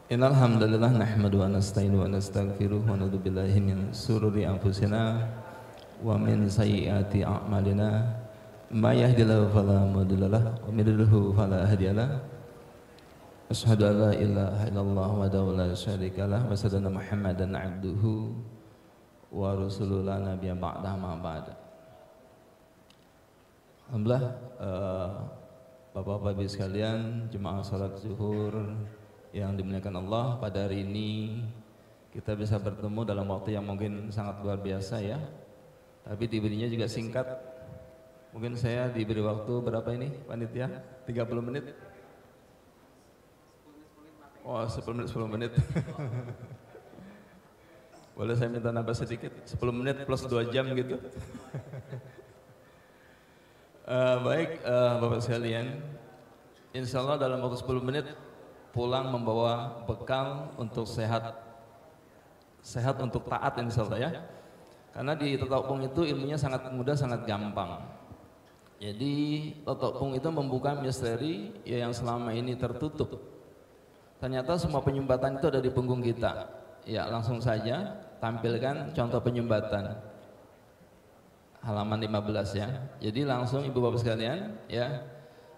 Innal hamdalillah nahmaduhu wa nasta'inu wa nastaghfiruh wa na'udzu billahi min shururi anfusina wa min sayyiati a'malina may yahdihillahu fala mudhillalah wa may yudhlil fala hadiyalah. Asyhadu an la ilaha illallah wahdahu la syarikalah wa asyhadu anna Muhammadan 'abduhu wa rasuluhu la nabiyya ba'da ma ba'da. Alhamdulillah, Bapak-bapak Ibu sekalian, jemaah salat zuhur yang dimuliakan Allah, pada hari ini kita bisa bertemu dalam waktu yang mungkin sangat luar biasa ya, tapi diberinya juga singkat. Mungkin saya diberi waktu berapa ini panitia? 30 menit? Oh 10 menit, 10 menit. Boleh saya minta nambah sedikit? 10 menit plus 2 jam gitu. Baik, Bapak sekalian, insya Allah dalam waktu 10 menit pulang membawa bekal untuk sehat untuk taat insya Allah ya. Karena di Totopung itu ilmunya sangat mudah, sangat gampang. Jadi Totopung itu membuka misteri ya yang selama ini tertutup. Ternyata semua penyumbatan itu ada di punggung kita. Ya langsung saja tampilkan contoh penyumbatan. Halaman 15 ya. Jadi langsung ibu bapak sekalian ya,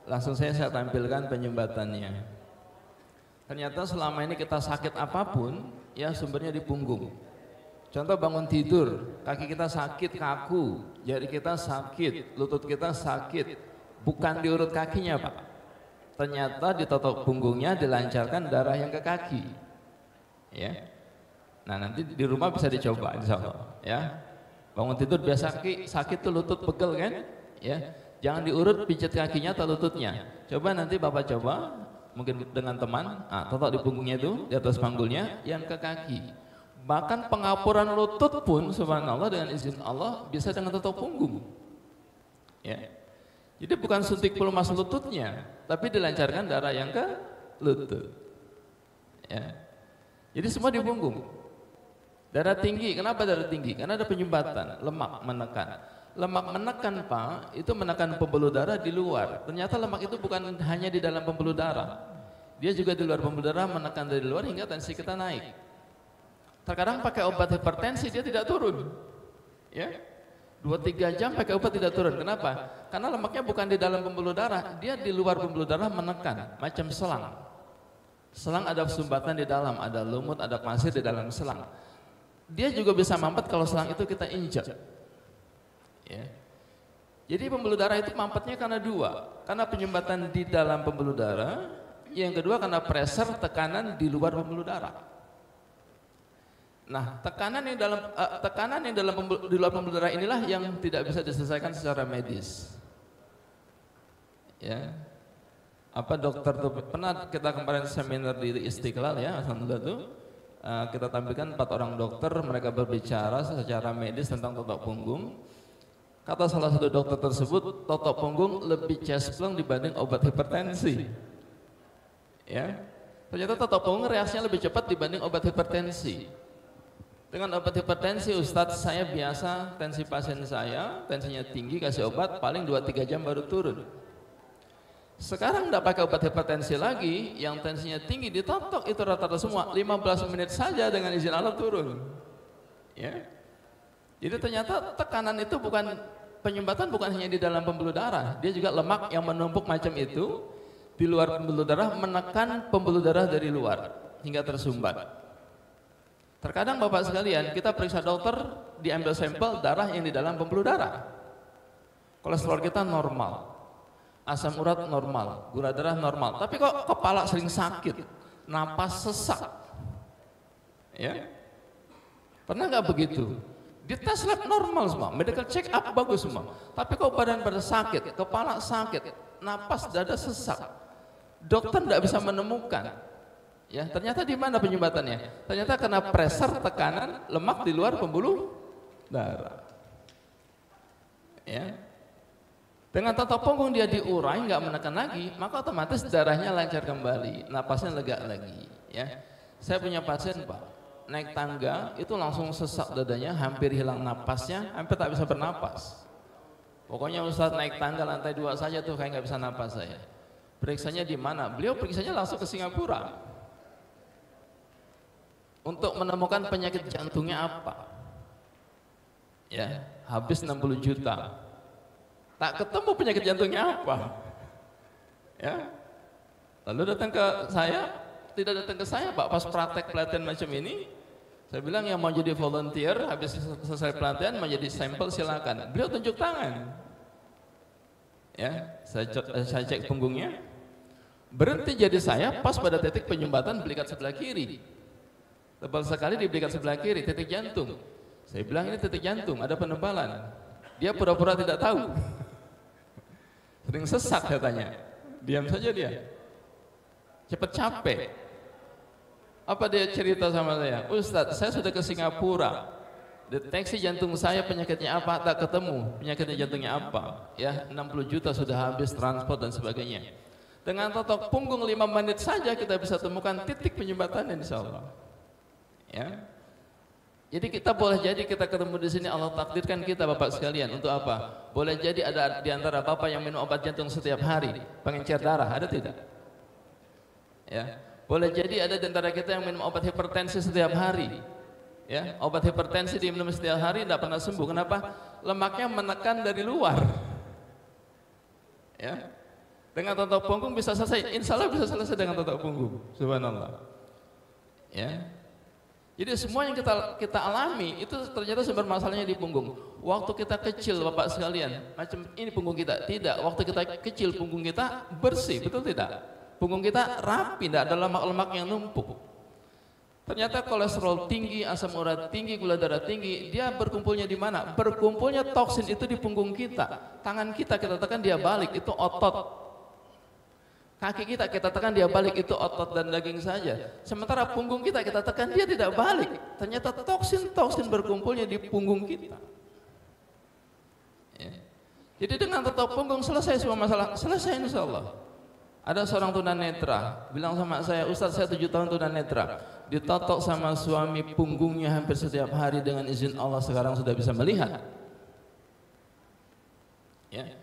langsung saya tampilkan penyumbatannya. Ternyata selama ini kita sakit apapun ya sumbernya di punggung. Contoh bangun tidur, kaki kita sakit kaku, jari kita sakit, lutut kita sakit, bukan di urut kakinya Pak. Ternyata di totok punggungnya dilancarkan darah yang ke kaki. Ya. Nah nanti di rumah bisa dicoba insya Allah ya. Bangun tidur biasa sakit tuh lutut pegel kan? Ya. Jangan diurut pijat kakinya atau lututnya. Coba nanti Bapak coba mungkin dengan teman, totok di punggungnya itu di atas panggulnya yang ke kaki. Bahkan pengapuran lutut pun subhanallah dengan izin Allah bisa dengan totok punggung. Ya. Jadi bukan suntik pelumas lututnya, tapi dilancarkan darah yang ke lutut. Ya. Jadi semua di punggung. Darah tinggi, kenapa darah tinggi? Karena ada penyumbatan, lemak menekan. Lemak menekan Pak, itu menekan pembuluh darah di luar. Ternyata lemak itu bukan hanya di dalam pembuluh darah. Dia juga di luar pembuluh darah, menekan dari luar hingga tensi kita naik. Terkadang pakai obat hipertensi dia tidak turun. Ya. 2-3 jam pakai obat tidak turun. Kenapa? Karena lemaknya bukan di dalam pembuluh darah, dia di luar pembuluh darah menekan, macam selang. Selang ada sumbatan di dalam, ada lumut, ada pasir di dalam selang. Dia juga bisa mampet kalau selang itu kita injak. Ya. Jadi pembuluh darah itu mampetnya karena dua, karena penyumbatan di dalam pembuluh darah, yang kedua karena pressure tekanan di luar pembuluh darah. Nah, tekanan yang di luar pembuluh darah inilah yang tidak bisa diselesaikan secara medis. Ya. Apa dokter tuh pernah kita kemarin seminar di Istiqlal ya, alhamdulillah tuh. Kita tampilkan 4 orang dokter, mereka berbicara secara medis tentang totok punggung. Kata salah satu dokter tersebut, totok punggung lebih cespleng dibanding obat hipertensi. Ya, ternyata totok punggung reaksinya lebih cepat dibanding obat hipertensi. Dengan obat hipertensi, Ustadz saya biasa tensi pasien saya, tensinya tinggi, kasih obat paling 2-3 jam baru turun. Sekarang tidak pakai obat hipertensi lagi, yang tensinya tinggi ditotok itu rata-rata semua 15 menit saja dengan izin Allah turun. Ya. Jadi ternyata tekanan itu bukan penyumbatan, bukan hanya di dalam pembuluh darah, dia juga lemak yang menumpuk macam itu di luar pembuluh darah menekan pembuluh darah dari luar hingga tersumbat. Terkadang Bapak sekalian kita periksa dokter diambil sampel darah yang di dalam pembuluh darah, kolesterol kita normal, asam urat normal, gula darah normal, tapi kok kepala sering sakit, napas sesak. Ya. Pernah nggak begitu? Di tes lab normal semua, medical check up bagus semua, tapi kok badan sakit, kepala sakit, napas dada sesak. Dokter tidak bisa menemukan. Ya, ternyata di mana penyumbatannya? Ternyata karena pressure tekanan lemak di luar pembuluh darah. Ya. Dengan totok punggung dia diurai, nggak menekan lagi, maka otomatis darahnya lancar kembali, napasnya lega lagi. Ya, saya punya pasien Pak, naik tangga itu langsung sesak dadanya, hampir hilang napasnya, hampir tak bisa bernapas. Pokoknya Ustadz naik tangga lantai 2 saja tuh kayak nggak bisa napas saya. Periksanya di mana? Beliau periksanya langsung ke Singapura. untuk menemukan penyakit jantungnya apa. Ya, habis 60 juta. Tak ketemu penyakit jantungnya apa. Ya. Lalu datang ke saya, tidak datang ke saya Pak, pas praktek pelatihan macam ini, saya bilang yang mau jadi volunteer, habis selesai pelatihan mau jadi sampel silakan. Beliau tunjuk tangan. Ya, saya cek punggungnya, berhenti jadi saya pas pada titik penyumbatan belikat sebelah kiri. Tebal sekali di belikat sebelah kiri, titik jantung. Saya bilang ini titik jantung, ada penebalan. Dia pura-pura tidak tahu. Sering sesak katanya. Diam saja dia. Cepat capek. Apa dia cerita sama saya? Ustadz, saya sudah ke Singapura. Deteksi jantung saya penyakitnya apa, tak ketemu. Penyakitnya jantungnya apa? Ya, 60 juta sudah habis transport dan sebagainya. Dengan totok punggung 5 menit saja kita bisa temukan titik penyumbatan insya Allah. Ya. Jadi kita boleh jadi kita ketemu di sini Allah takdirkan kita Bapak sekalian untuk apa? Boleh jadi ada di antara Bapak yang minum obat jantung setiap hari, pengencer darah, ada tidak? Ya. Boleh jadi ada di antara kita yang minum obat hipertensi setiap hari. Ya, obat hipertensi diminum setiap hari tidak pernah sembuh. Kenapa? Lemaknya menekan dari luar. Ya. Dengan totok punggung bisa selesai. Insya Allah bisa selesai dengan totok punggung. Subhanallah. Ya. Jadi semua yang kita alami itu ternyata sumber masalahnya di punggung. Waktu kita kecil Bapak sekalian, macam ini punggung kita. Tidak, waktu kita kecil punggung kita bersih, betul tidak? Punggung kita rapi, tidak ada lemak-lemak yang numpuk. Ternyata kolesterol tinggi, asam urat tinggi, gula darah tinggi, dia berkumpulnya di mana? Berkumpulnya toksin itu di punggung kita. Tangan kita tekan dia balik, itu otot. Kaki kita tekan dia balik, itu otot dan daging saja. Sementara punggung kita tekan dia tidak balik. Ternyata toksin berkumpulnya di punggung kita. Ya. Jadi dengan totok punggung selesai semua masalah, selesai insya Allah. Ada seorang tunanetra bilang sama saya, Ustadz saya 7 tahun tunanetra, ditotok sama suami punggungnya hampir setiap hari, dengan izin Allah sekarang sudah bisa melihat. Ya.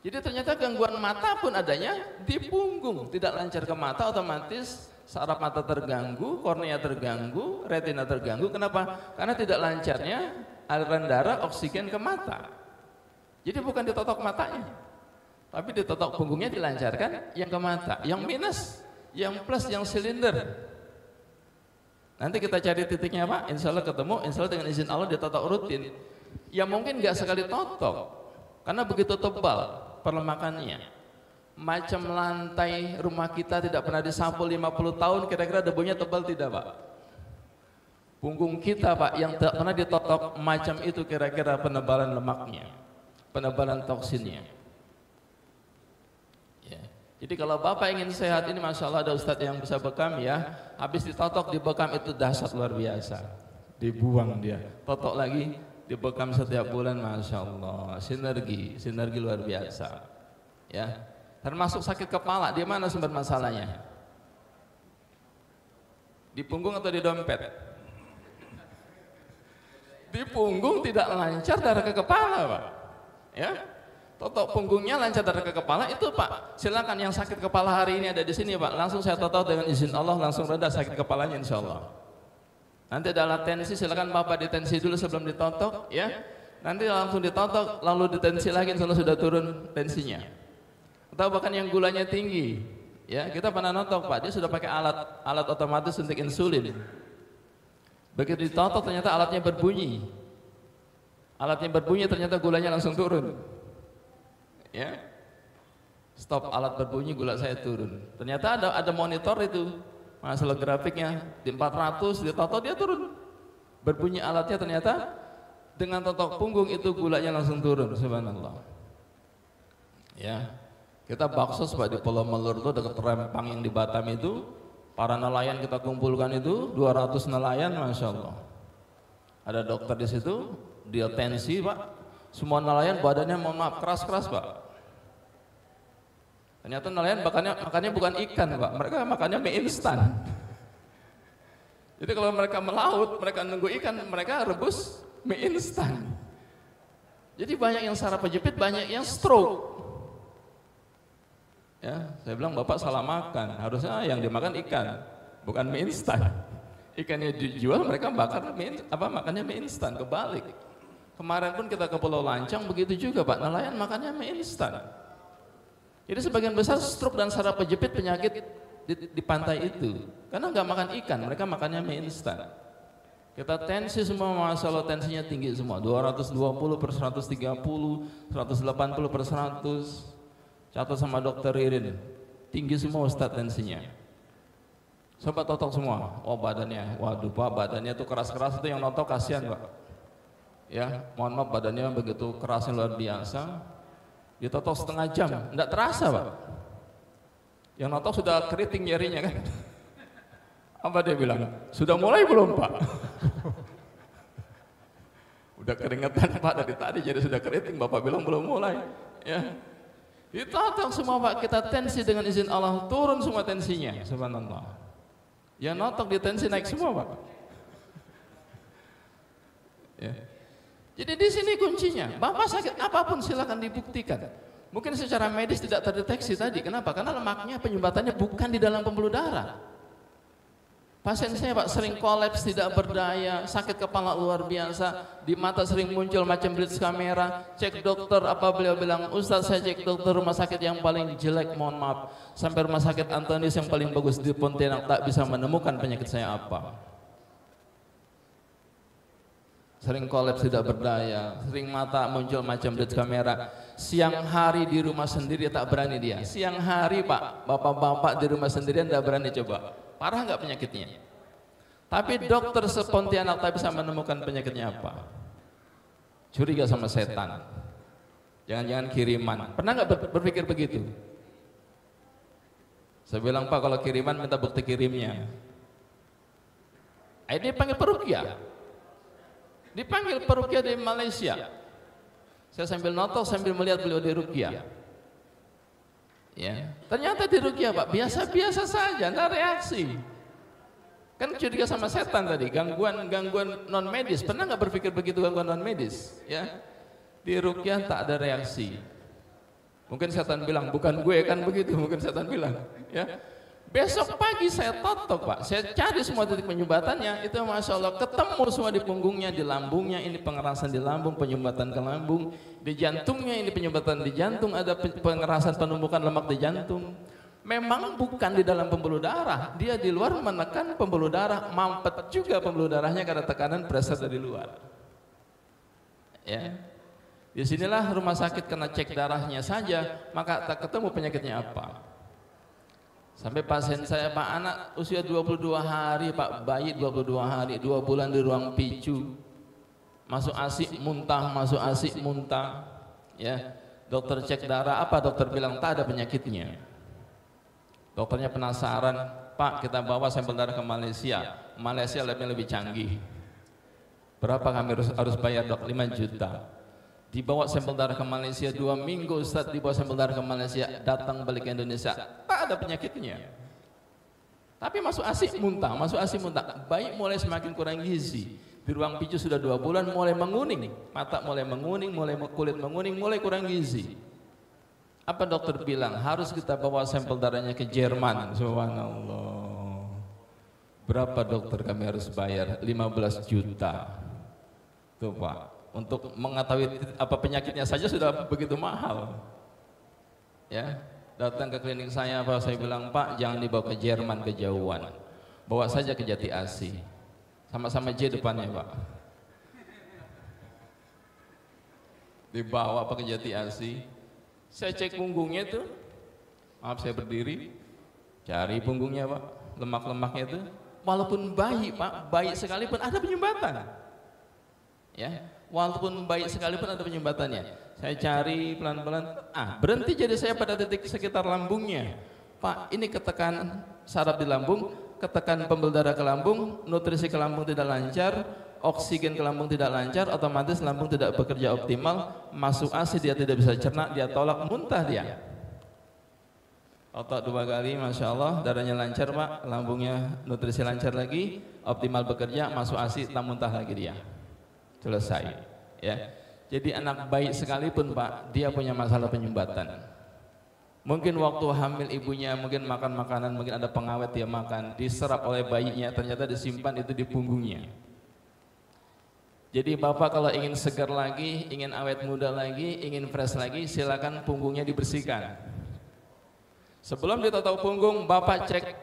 Jadi ternyata gangguan mata pun adanya di punggung, tidak lancar ke mata, otomatis saraf mata terganggu, kornea terganggu, retina terganggu. Kenapa? Karena tidak lancarnya aliran darah oksigen ke mata. Jadi bukan ditotok matanya, tapi ditotok punggungnya dilancarkan yang ke mata, yang minus, yang plus, yang silinder. Nanti kita cari titiknya Pak, insya Allah ketemu, insya Allah dengan izin Allah ditotok rutin. Ya mungkin nggak sekali totok, karena begitu tebal perlemakannya. Macam lantai rumah kita tidak pernah disapu 50 tahun, kira-kira debunya tebal tidak Pak? Punggung kita Pak yang tidak pernah ditotok macam itu, kira-kira penebalan lemaknya, penebalan toksinnya. Ya. Jadi kalau Bapak ingin sehat ini, Masya Allah ada Ustadz yang bisa bekam ya, habis ditotok di bekam itu dahsyat luar biasa. Dibuang dia, totok lagi, dibekam setiap bulan, Masya Allah, sinergi luar biasa. Ya, termasuk sakit kepala, di mana sumber masalahnya? Di punggung atau di dompet? Di punggung tidak lancar darah ke kepala Pak. Ya, totok punggungnya lancar darah ke kepala itu Pak. Silakan yang sakit kepala hari ini ada di sini Pak, langsung saya totok dengan izin Allah, langsung reda sakit kepalanya insya Allah. Nanti ada alat tensi, silakan Bapak ditensi dulu sebelum ditotok ya. Nanti langsung ditotok, lalu ditensi lagi, insya Allah sudah turun tensinya. Atau bahkan yang gulanya tinggi, ya kita pernah notok Pak, dia sudah pakai alat otomatis suntik insulin. Begitu ditotok ternyata alatnya berbunyi. Alatnya berbunyi ternyata gulanya langsung turun. Ya. Stop alat berbunyi, gula saya turun. Ternyata ada monitor itu. Masalah grafiknya di 400 ditotok dia turun, berbunyi alatnya, ternyata dengan totok punggung itu gulanya langsung turun. Subhanallah. Ya, kita baksos Pak di Pulau Melur itu dekat Rempang yang di Batam itu, para nelayan kita kumpulkan itu 200 nelayan, Masya Allah. Ada dokter di situ, dia tensi Pak, semua nelayan badannya mohon maaf keras-keras Pak. Ternyata nelayan makannya bukan ikan Pak, mereka makannya mie instan. Jadi kalau mereka melaut, mereka nunggu ikan, mereka rebus mie instan. Jadi banyak yang saraf kejepit, banyak yang stroke. Ya, saya bilang Bapak salah makan, harusnya yang dimakan ikan, bukan mie instan. Ikannya dijual, mereka makannya mie instan, kebalik. Kemarin pun kita ke Pulau Lancang begitu juga Pak, nelayan makannya mie instan. Jadi sebagian besar stroke dan saraf kejepit penyakit di pantai itu, karena nggak makan ikan, mereka makannya mie instan. Kita tensi semua, masalah tensinya tinggi semua, 220 per 130, 180 per 100. Catat sama dokter Ririn, tinggi semua Ustadz tensinya. Coba totok semua, oh badannya, waduh Pak, badannya tuh keras-keras, itu yang notok kasihan Pak. Ya, mohon maaf badannya begitu kerasnya luar biasa, ditotok setengah jam, enggak terasa Pak. Yang notok sudah keriting nyerinya kan. Apa dia bilang? Sudah mulai belum Pak? Udah keringetan Pak dari tadi, jadi sudah keriting, Bapak bilang belum mulai. Ya, ditotok semua Pak, kita tensi dengan izin Allah, turun semua tensinya, subhanallah. Yang notok di tensi naik semua Pak. Ya. Jadi di sini kuncinya, Bapak sakit apapun silakan dibuktikan. Mungkin secara medis tidak terdeteksi tadi, kenapa? Karena lemaknya penyumbatannya bukan di dalam pembuluh darah. Pasien saya Pak sering kolaps, tidak berdaya, sakit kepala luar biasa, di mata sering muncul macam blitz kamera. Cek dokter, apa beliau bilang, Ustaz saya cek dokter rumah sakit yang paling jelek, mohon maaf, sampai rumah sakit Antonius yang paling bagus di Pontianak tak bisa menemukan penyakit saya apa. Sering kolaps tidak berdaya, sering mata muncul macam blitz kamera. Siang hari di rumah sendiri tak berani dia. Siang hari Pak, bapak-bapak di rumah sendirian tidak berani coba. Parah nggak penyakitnya? Tapi dokter sepontianak tak bisa menemukan penyakitnya apa. Curiga sama setan. Jangan-jangan kiriman. Pernah nggak berpikir begitu? Saya bilang Pak kalau kiriman minta bukti kirimnya. Ini panggil peruqyah. Dipanggil peruqyah di Malaysia. Saya sambil notok sambil melihat beliau di ruqyah. Ya, ternyata di ruqyah Pak biasa-biasa saja, enggak reaksi. Kan curiga sama setan tadi, gangguan non medis. Pernah nggak berpikir begitu gangguan non medis? Ya, di ruqyah tak ada reaksi. Mungkin setan bilang bukan gue kan begitu, mungkin setan bilang. Ya. Besok pagi saya totok Pak, saya cari semua titik penyumbatannya, itu Masya Allah ketemu semua di punggungnya, di lambungnya, ini pengerasan di lambung, penyumbatan ke lambung, di jantungnya ini penyumbatan di jantung, ada pengerasan penumpukan lemak di jantung. Memang bukan di dalam pembuluh darah, dia di luar menekan pembuluh darah, mampet juga pembuluh darahnya karena tekanan pressure dari luar. Ya, disinilah rumah sakit kena cek darahnya saja, maka tak ketemu penyakitnya apa. Sampai pasien saya Pak anak usia 22 hari Pak, bayi 22 hari, 2 bulan di ruang PICU, masuk ASI muntah, masuk ASI muntah. Ya, dokter cek darah, apa dokter bilang tak ada penyakitnya. Dokternya penasaran, Pak kita bawa sampel darah ke Malaysia, Malaysia labnya lebih canggih. Berapa kami harus bayar dok? 5 juta. Dibawa sampel darah ke Malaysia 2 minggu Ustaz, dibawa sampel darah ke Malaysia, datang balik ke Indonesia tak ada penyakitnya, tapi masuk ASI muntah, masuk ASI muntah, bayi mulai semakin kurang gizi, di ruang PICU sudah 2 bulan mulai menguning, mata mulai menguning, mulai kulit menguning, mulai kurang gizi. Apa dokter bilang? Harus kita bawa sampel darahnya ke Jerman. Subhanallah, berapa dokter kami harus bayar? 15 juta tuh Pak. Untuk mengetahui apa penyakitnya saja sudah begitu mahal. Ya, datang ke klinik saya, saya bilang Pak jangan dibawa ke Jerman kejauhan, bawa saja ke Jati Asih, sama-sama J depannya Pak. Dibawa ke Jati Asih, saya cek punggungnya itu, maaf saya berdiri, cari punggungnya Pak, lemak-lemaknya itu, walaupun bayi Pak, bayi sekalipun ada penyumbatan. Ya, walaupun baik sekalipun ada penyumbatannya. Saya cari pelan-pelan, berhenti jadi saya pada titik sekitar lambungnya. Pak, ini ketekan saraf di lambung, ketekan pembuluh darah ke lambung, nutrisi ke lambung tidak lancar, oksigen ke lambung tidak lancar, otomatis lambung tidak bekerja optimal, masuk ASI dia tidak bisa cerna, dia tolak, muntah dia. Otot 2 kali, Masya Allah, darahnya lancar Pak, lambungnya nutrisi lancar lagi, optimal bekerja, masuk ASI, tak muntah lagi dia. Selesai. Ya, jadi anak bayi sekalipun Pak, dia punya masalah penyumbatan. Mungkin waktu hamil ibunya mungkin makan makanan, mungkin ada pengawet dia makan, diserap oleh bayinya, ternyata disimpan itu di punggungnya. Jadi bapak kalau ingin segar lagi, ingin awet muda lagi, ingin fresh lagi, silakan punggungnya dibersihkan. Sebelum ditotok punggung, bapak cek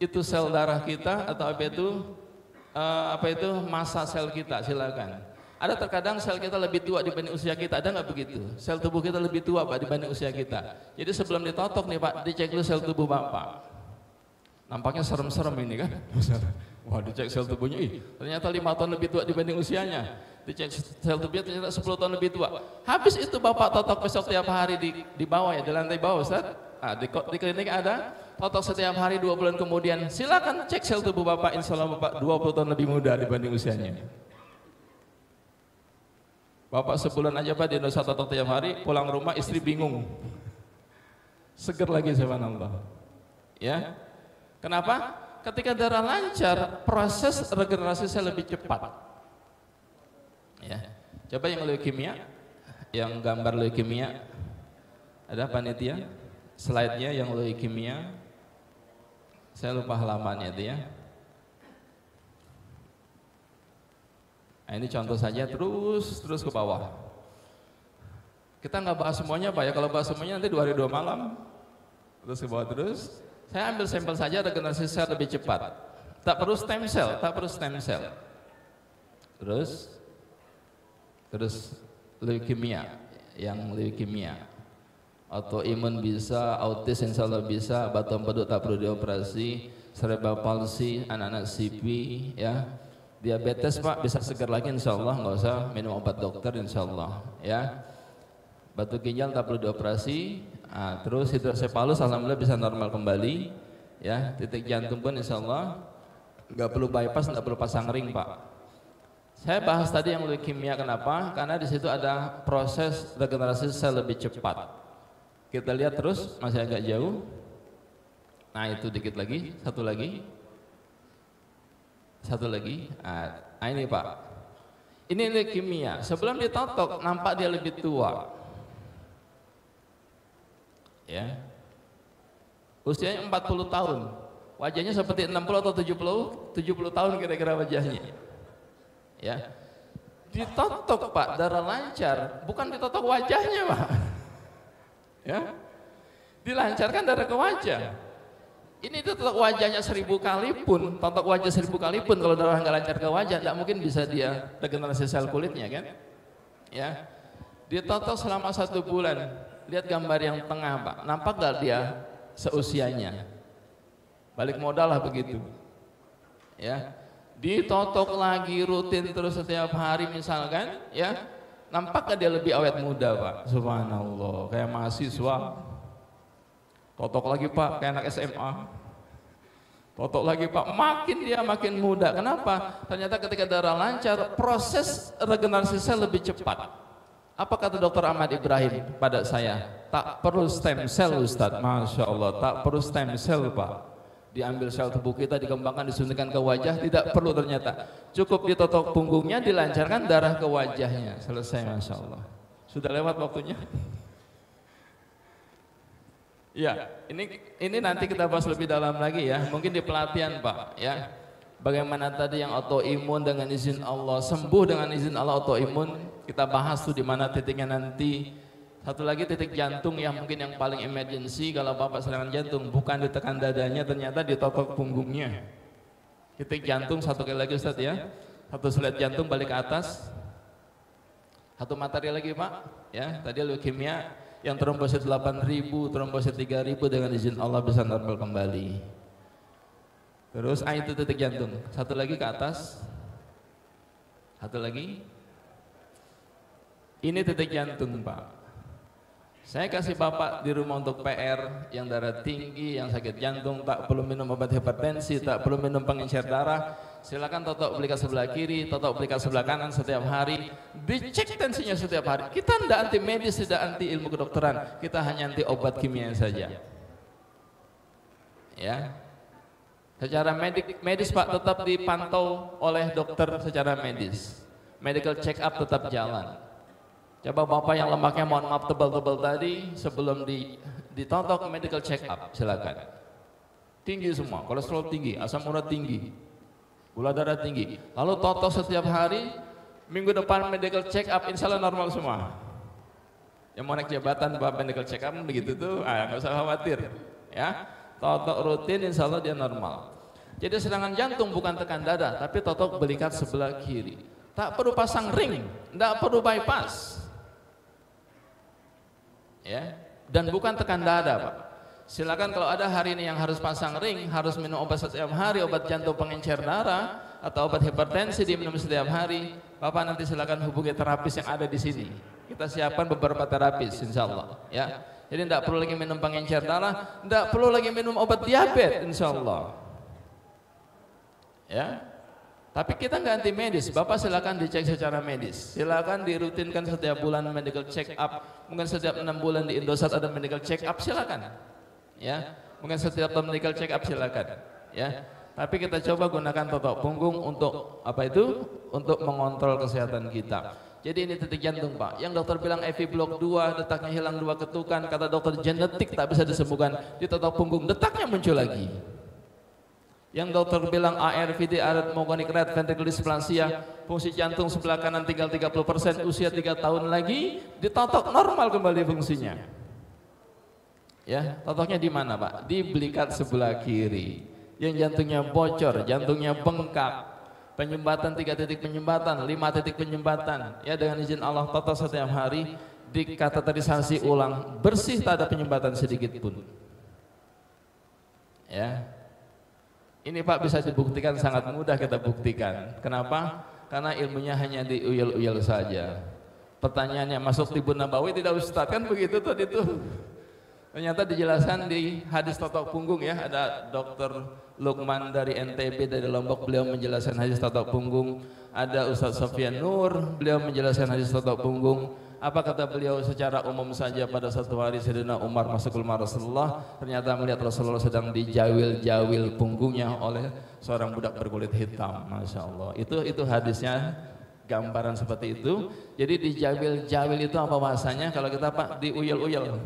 itu sel darah kita atau apa itu massa sel kita, silakan. Ada terkadang sel kita lebih tua dibanding usia kita, ada nggak begitu? Sel tubuh kita lebih tua Pak dibanding usia kita. Jadi sebelum ditotok nih Pak, dicek dulu sel tubuh Bapak. Nampaknya serem-serem ini kan? Wah, dicek sel tubuhnya, ternyata 5 tahun lebih tua dibanding usianya. Dicek sel tubuhnya ternyata 10 tahun lebih tua. Habis itu Bapak totok besok tiap hari di bawah ya, di lantai bawah Ustaz. Di klinik ada, totok setiap hari 2 bulan kemudian. Silakan cek sel tubuh Bapak, insya Allah Bapak 20 tahun lebih muda dibanding usianya. Bapak sebulan aja Pak di Indonesia totok tiap hari, pulang rumah istri bingung. Seger lagi subhanallah. Ya. Kenapa? Ketika darah lancar, proses regenerasi sel lebih cepat. Ya. Coba yang leukemia, yang gambar leukemia. Ada panitia? Slide-nya yang leukemia. Saya lupa halamannya itu ya. Nah, ini contoh saja terus ke bawah. Kita nggak bahas semuanya Pak ya, kalau bahas semuanya nanti 2 hari 2 malam. Terus ke bawah terus. Saya ambil sampel saja regenerasi sel lebih cepat. Tak perlu stem cell, tak perlu stem cell. Terus leukemia, yang leukemia. Autoimun bisa, autis insya Allah bisa, batu empedu tak perlu dioperasi, cerebral palsy, anak-anak CP ya. Diabetes Pak bisa segar lagi insya Allah, nggak usah minum obat dokter insya Allah ya. Batu ginjal tak perlu dioperasi. Nah, terus hidrosepalus alhamdulillah bisa normal kembali ya. Titik jantung pun insya Allah nggak perlu bypass, nggak perlu pasang ring Pak. Saya bahas tadi yang leukemia kenapa? Karena di situ ada proses regenerasi sel lebih cepat. Kita lihat terus, masih agak jauh. Nah itu dikit lagi, satu lagi. Nah ini Pak, ini leukemia. Sebelum ditotok nampak dia lebih tua, ya. Usianya 40 tahun, wajahnya seperti 60 atau 70 tahun kira-kira wajahnya, ya. Ditotok Pak, darah lancar, bukan ditotok wajahnya Pak, ya. Dilancarkan darah ke wajah. Ini itu totok wajahnya 1000 kali pun, totok wajah 1000 kali pun kalau darah nggak lancar ke wajah, tidak mungkin bisa dia regenerasi sel kulitnya kan? Ya, ditotok selama 1 bulan. Lihat gambar yang tengah Pak, nampak nggak dia seusianya? Balik modal lah begitu. Ya, ditotok lagi rutin terus setiap hari misalkan, ya, nampak nggak dia lebih awet muda Pak? Subhanallah, kayak mahasiswa. Totok lagi Pak, kayak anak SMA. Totok lagi Pak, makin muda. Kenapa? Ternyata ketika darah lancar, proses regenerasi sel lebih cepat. Apa kata Dr. Ahmad Ibrahim pada saya? Tak perlu stem cell Ustadz. Masya Allah, tak perlu stem cell Pak. Diambil sel tubuh kita, dikembangkan, disuntikan ke wajah, tidak perlu ternyata. Cukup ditotok punggungnya, dilancarkan darah ke wajahnya. Selesai Masya Allah. Sudah lewat waktunya. Ya, ini nanti kita bahas lebih dalam lagi ya. Mungkin di pelatihan Pak ya. Bagaimana tadi yang autoimun dengan izin Allah, sembuh dengan izin Allah autoimun. Kita bahas tuh di mana titiknya nanti. Satu lagi titik jantung yang mungkin yang paling emergency kalau Bapak serangan jantung, bukan ditekan dadanya, ternyata ditotok punggungnya. Titik jantung satu kali lagi Ustaz ya. Satu slide jantung balik ke atas. Satu materi lagi Pak ya. Tadi leukemia. Yang trombosit 8.000, trombosit 3.000 dengan izin Allah bisa normal kembali. Terus itu titik jantung. Satu lagi ke atas. Satu lagi. Ini titik jantung Pak. Saya kasih Bapak di rumah untuk PR yang darah tinggi, yang sakit jantung, tak perlu minum obat hipertensi, tak perlu minum pengencer darah. Silakan totok belikat sebelah kiri, totok belikat sebelah kanan setiap hari. Dicek tensinya setiap hari. Kita tidak anti medis, tidak anti ilmu kedokteran. Kita hanya anti obat kimia saja. Ya. Secara medis Pak tetap dipantau oleh dokter secara medis. Medical check up tetap jalan. Coba Bapak yang lemaknya mohon maaf tebal-tebal tadi sebelum ditotok medical check up, silakan. Tinggi semua, kolesterol tinggi, asam urat tinggi, gula darah tinggi. Lalu totok setiap hari, minggu depan medical check up, insya Allah normal semua. Yang mau naik jabatan Pak medical check up begitu tuh, nggak usah khawatir, ya. Totok rutin, insya Allah dia normal. Jadi serangan jantung bukan tekan dada, tapi totok belikat sebelah kiri. Tak perlu pasang ring, tidak perlu bypass, ya. Dan bukan tekan dada, Pak. Silakan kalau ada hari ini yang harus pasang ring, harus minum obat setiap hari, obat jantung pengencer darah atau obat hipertensi diminum setiap hari, Bapak nanti silakan hubungi terapis yang ada di sini. Kita siapkan beberapa terapis, insya Allah. Ya, jadi tidak perlu lagi minum pengencer darah, tidak perlu lagi minum obat diabetes, insya Allah. Ya, tapi kita nggak anti medis. Bapak silakan dicek secara medis. Silakan dirutinkan setiap bulan medical check up. Mungkin setiap 6 bulan di Indosat ada medical check up, silakan. Ya, mungkin setiap medical check up silakan. Ya, tapi kita coba gunakan totok punggung untuk apa itu? Untuk mengontrol kesehatan kita. Jadi ini titik jantung, Pak. Yang dokter bilang FV blok 2, detaknya hilang 2 ketukan, kata dokter genetik tak bisa disembuhkan, di totok punggung detaknya muncul lagi. Yang dokter bilang ARVD, arrhythmogenic rate ventricular dysplasia, fungsi jantung sebelah kanan tinggal 30%, usia 3 tahun lagi, ditotok normal kembali fungsinya. Ya, totoknya di mana, Pak? Di belikat sebelah kiri. Yang jantungnya bocor, jantungnya bengkak. Penyumbatan 3 titik penyumbatan, 5 titik penyumbatan. Ya, dengan izin Allah totok setiap hari, dikateterisasi ulang, bersih tak ada penyumbatan sedikit pun. Ya. Ini Pak bisa dibuktikan, sangat mudah kita buktikan. Kenapa? Karena ilmunya hanya diuyel-uyel saja. Pertanyaannya masuk Tibun Nabawi tidak Ustaz, kan begitu tadi tuh. Ternyata dijelaskan di hadis totok punggung, ya. Ada Dr. Lukman dari NTB dari Lombok, beliau menjelaskan hadis totok punggung. Ada Ustaz Sofyan Nur, beliau menjelaskan hadis totok punggung. Apa kata beliau? Secara umum saja pada satu hari Sayyidina Umar masuk ke rumah Rasulullah, ternyata melihat Rasulullah sedang dijawil-jawil punggungnya oleh seorang budak berkulit hitam. Masya Allah. Itu hadisnya gambaran seperti itu. Jadi dijawil-jawil itu apa bahasanya? Kalau kita Pak diuyel-uyel.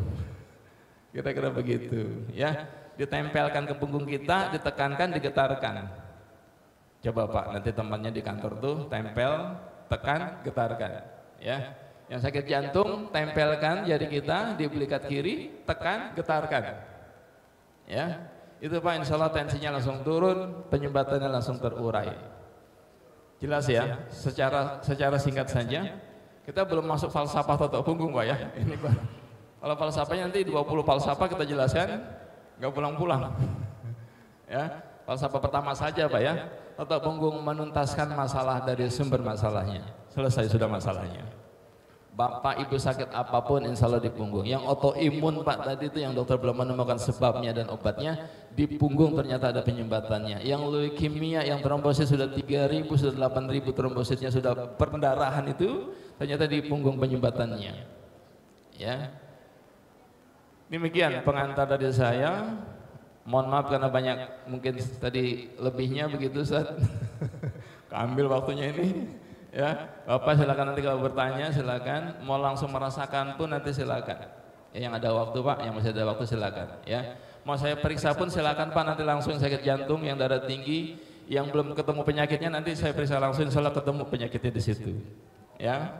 Kira-kira begitu, ya. Ditempelkan ke punggung kita, ditekankan, digetarkan. Coba Pak, nanti temannya di kantor tuh tempel, tekan, getarkan, ya. Yang sakit jantung, tempelkan jari kita di belikat kiri, tekan, getarkan, ya. Itu Pak, insya Allah tensinya langsung turun, penyumbatannya langsung terurai. Jelas ya? Secara singkat saja, kita belum masuk falsafah totok punggung, Pak, ya. Ini Pak. Kalau falsafahnya nanti 20 falsafah kita jelaskan, nggak pulang-pulang. Ya, falsafah pertama saja Pak, ya. Totok punggung menuntaskan masalah dari sumber masalahnya. Selesai sudah masalahnya. Bapak Ibu sakit apapun insya Allah di punggung. Yang autoimun Pak tadi itu yang dokter belum menemukan sebabnya dan obatnya, di punggung ternyata ada penyumbatannya. Yang leukemia, yang trombosit sudah 3.000, sudah 8.000 trombositnya sudah pendarahan itu, ternyata di punggung penyumbatannya. Ya. Demikian pengantar dari saya. Mohon maaf karena banyak mungkin tadi lebihnya begitu Ustaz. Ambil waktunya ini, ya. Bapak silakan nanti kalau bertanya silakan, mau langsung merasakan pun nanti silakan. Ya, yang ada waktu Pak, yang masih ada waktu silakan, ya. Mau saya periksa pun silakan Pak, nanti langsung sakit jantung, yang darah tinggi, yang belum ketemu penyakitnya nanti saya periksa langsung, insya Allah ketemu penyakitnya di situ. Ya.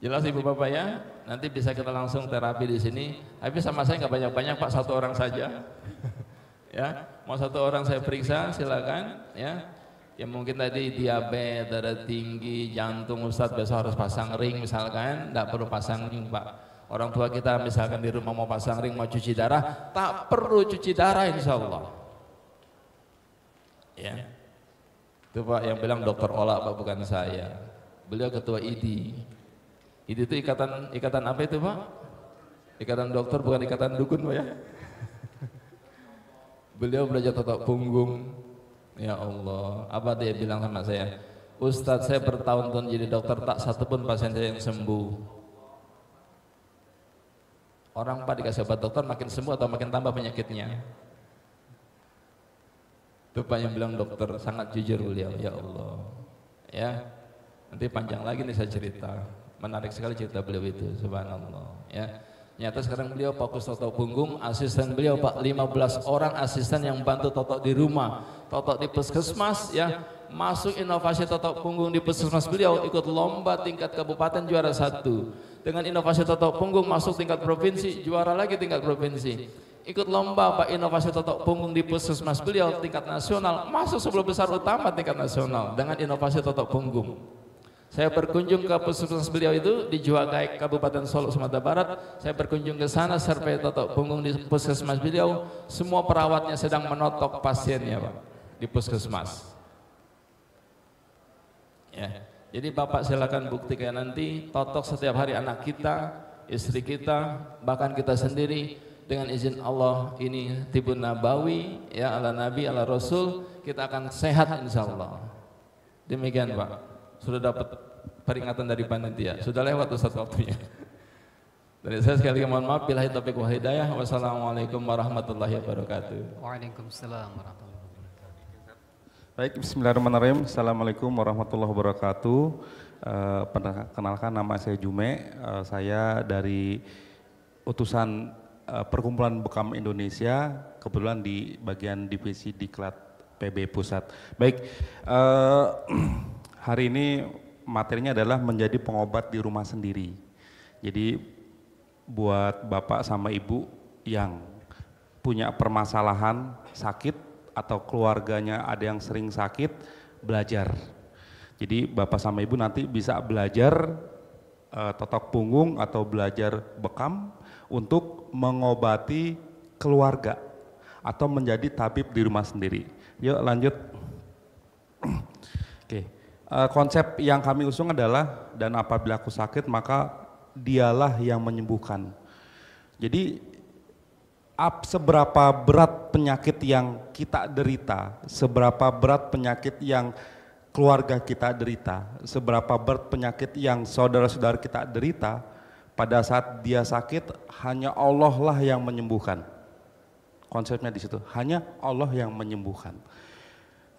Jelas Ibu Bapak, ya, nanti bisa kita langsung terapi di sini. Tapi sama saya nggak banyak-banyak Pak, 1 orang saja. Ya, mau 1 orang saya periksa silakan, ya. Yang mungkin tadi diabetes, darah tinggi, jantung, Ustadz besok harus pasang ring misalkan, nggak perlu pasang ring Pak. Orang tua kita misalkan di rumah mau pasang ring, mau cuci darah, tak perlu cuci darah insya Allah. Ya, itu Pak yang bilang Dokter Ola Pak, bukan saya. Beliau ketua IDI. IDI itu ikatan apa itu Pak? Ikatan dokter, bukan ikatan dukun Pak, ya. Beliau belajar totok punggung. Ya Allah, apa dia bilang sama saya? Ustadz, saya bertahun-tahun jadi dokter, tak satu pun pasien saya yang sembuh. Orang Pak dikasih obat dokter makin sembuh atau makin tambah penyakitnya? Itu Pak yang bilang dokter, sangat jujur beliau. Ya Allah, ya. Nanti panjang lagi nih saya cerita. Menarik sekali cerita beliau itu, subhanallah, ya. Ternyata sekarang beliau fokus totok punggung, asisten beliau Pak 15 orang asisten yang bantu totok di rumah, totok di puskesmas ya, masuk inovasi totok punggung di puskesmas beliau, ikut lomba tingkat kabupaten juara 1. Dengan inovasi totok punggung masuk tingkat provinsi, juara lagi tingkat provinsi. Ikut lomba Pak inovasi totok punggung di puskesmas beliau tingkat nasional, masuk 10 besar utama tingkat nasional dengan inovasi totok punggung. Saya berkunjung ke puskesmas beliau itu di Juagaek, Kabupaten Solok, Sumatera Barat. Saya berkunjung ke sana, survei totok punggung di puskesmas beliau. Semua perawatnya sedang menotok pasiennya Pak di puskesmas. Ya, jadi Bapak silakan buktikan nanti totok setiap hari anak kita, istri kita, bahkan kita sendiri dengan izin Allah ini tibun nabawi ya ala Nabi ala Rasul, kita akan sehat insya Allah. Demikian Pak. Sudah dapat peringatan dari panitia, sudah lewat Ustaz waktunya. Dari saya sekali lagi mohon maaf, billahi taufiq wal hidayah. Wassalamualaikum warahmatullahi wabarakatuh. Waalaikumsalam warahmatullahi wabarakatuh. Baik, bismillahirrahmanirrahim. Assalamualaikum warahmatullahi wabarakatuh. Perkenalkan, nama saya Jume, saya dari utusan Perkumpulan Bekam Indonesia, kebetulan di bagian divisi Diklat PB Pusat. Baik, hari ini materinya adalah menjadi pengobat di rumah sendiri. Jadi buat bapak sama ibu yang punya permasalahan sakit atau keluarganya ada yang sering sakit, belajar. Jadi bapak sama ibu nanti bisa belajar totok punggung atau belajar bekam untuk mengobati keluarga atau menjadi tabib di rumah sendiri. Yuk lanjut. Oke. Konsep yang kami usung adalah, dan apabila aku sakit maka dialah yang menyembuhkan. Jadi seberapa berat penyakit yang kita derita, seberapa berat penyakit yang keluarga kita derita, seberapa berat penyakit yang saudara-saudara kita derita, pada saat dia sakit hanya Allah lah yang menyembuhkan. Konsepnya di situ, hanya Allah yang menyembuhkan.